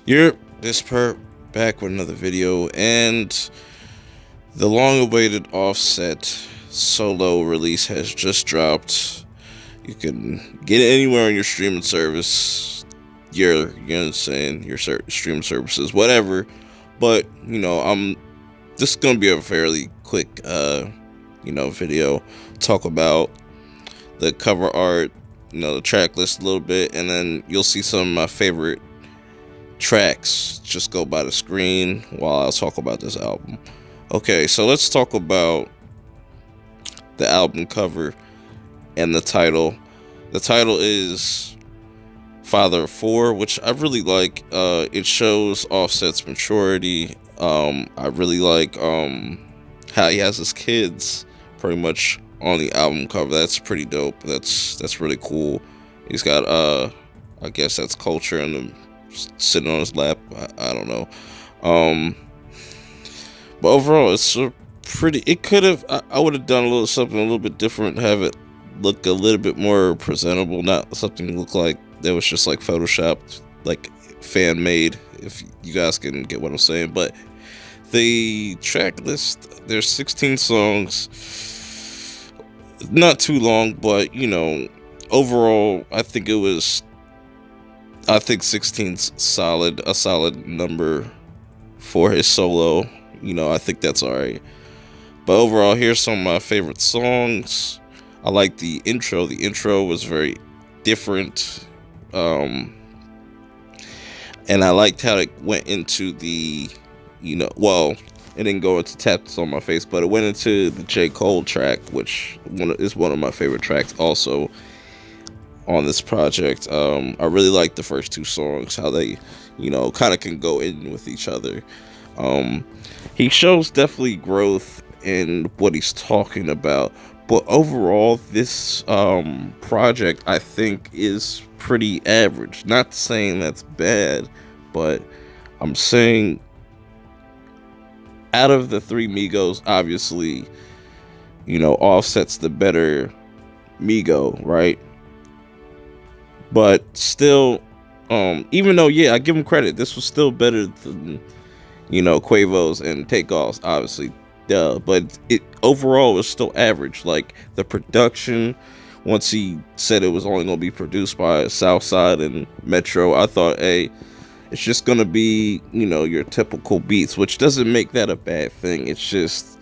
You're this perp back with another video, and the long-awaited Offset solo release has just dropped. You can get it anywhere on your streaming service, you know what I'm saying, your streaming services, whatever. But this is gonna be a fairly quick, video. Talk about the cover art, the track list a little bit, and then you'll see some of my favorite tracks just go by the screen while I talk about this album. Okay, so let's talk about the album cover and the title. The title is Father of Four, which I really like. It shows Offset's maturity. I really like how he has his kids pretty much on the album cover. That's pretty dope. That's really cool. He's got I guess that's Culture and the sitting on his lap. I don't know. But overall, it's a pretty. It could have. I would have done something a little bit different. Have it look a little bit more presentable. Not something look like that was just like photoshopped, like fan made. If you guys can get what I'm saying. But the track list, there's 16 songs. Not too long, but overall, I think 16's a solid number for his solo. I think that's alright. But overall, here's some of my favorite songs. I like the intro. The intro was very different. And I liked how it went into the, it didn't go into Tats on My Face, but it went into the J. Cole track, which is one of my favorite tracks also on this project. I really like the first two songs, how they, kind of can go in with each other. He shows definitely growth in what he's talking about, but overall, this project I think is pretty average. Not saying that's bad, but I'm saying out of the three Migos, obviously, Offset's the better Migo, right? But still, even though, I give him credit, this was still better than, Quavo's and Takeoff's, obviously, duh. But it overall was still average. Like, the production, once he said it was only going to be produced by Southside and Metro, I thought, hey, it's just going to be, your typical beats, which doesn't make that a bad thing. It's just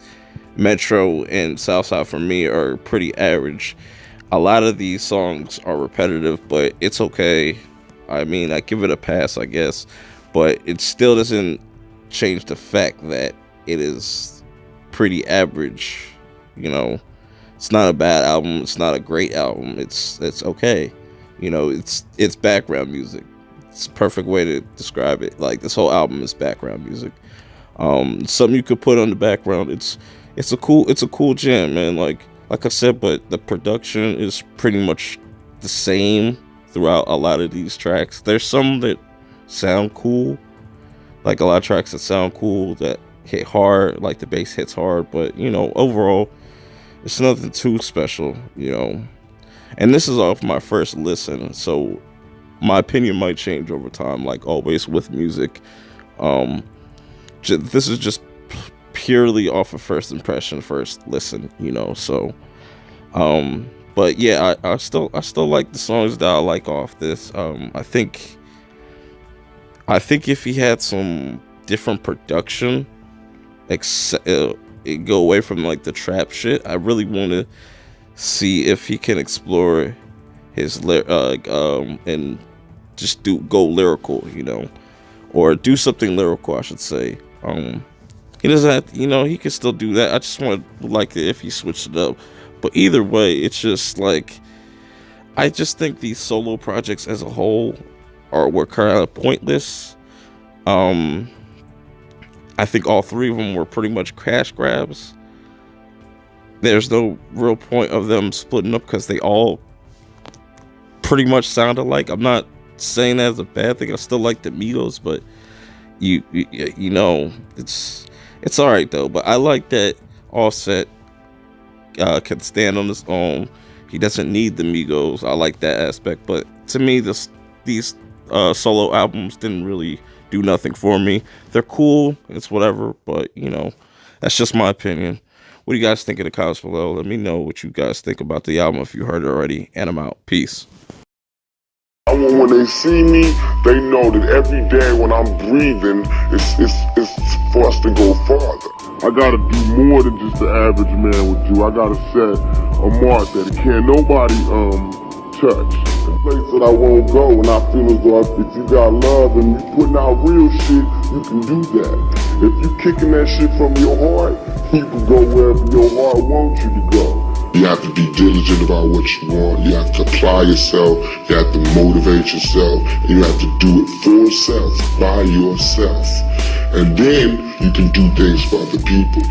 Metro and Southside, for me, are pretty average. A lot of these songs are repetitive, but it's okay. I mean, I give it a pass, I guess. But it still doesn't change the fact that it is pretty average. It's not a bad album. It's not a great album. It's okay. It's background music. It's a perfect way to describe it. Like, this whole album is background music. Something you could put on the background. It's a cool jam, man. Like I said, but the production is pretty much the same throughout a lot of these tracks. There's some that sound cool, like a lot of tracks that sound cool, that hit hard, like the bass hits hard, but overall, it's nothing too special, And this is off my first listen, so my opinion might change over time, like always with music. This is just purely off of first impression, first listen, so but yeah, I still like the songs that I like off this. I think if he had some different production, go away from like the trap shit, I really want to see if he can explore his and just go lyrical, or do something lyrical, I should say. He doesn't have to, he can still do that. I just want to like it if he switched it up. But either way, it's just like, I just think these solo projects as a whole were kind of pointless. I think all three of them were pretty much cash grabs. There's no real point of them splitting up because they all pretty much sound alike. I'm not saying that as a bad thing. I still like the Migos, but it's all right though. But I like that Offset can stand on his own. He doesn't need the Migos. I like that aspect. But to me, these solo albums didn't really do nothing for me. They're cool, it's whatever, but you know, that's just my opinion. What do you guys think of the comments below? Let me know what you guys think about the album if you heard it already. And I'm out. Peace. I want when they see me, they know that every day when I'm breathing, it's for us to go farther. I gotta do more than just the average man would do. I gotta set a mark that can't nobody touch. The place that I won't go, and I feel as though if you got love and you putting out real shit, you can do that. If you kicking that shit from your heart, you can go wherever your heart wants you to go. You have to be diligent about what you want. You have to apply yourself. You have to motivate yourself. And you have to do it for yourself, by yourself. And then you can do things for other people.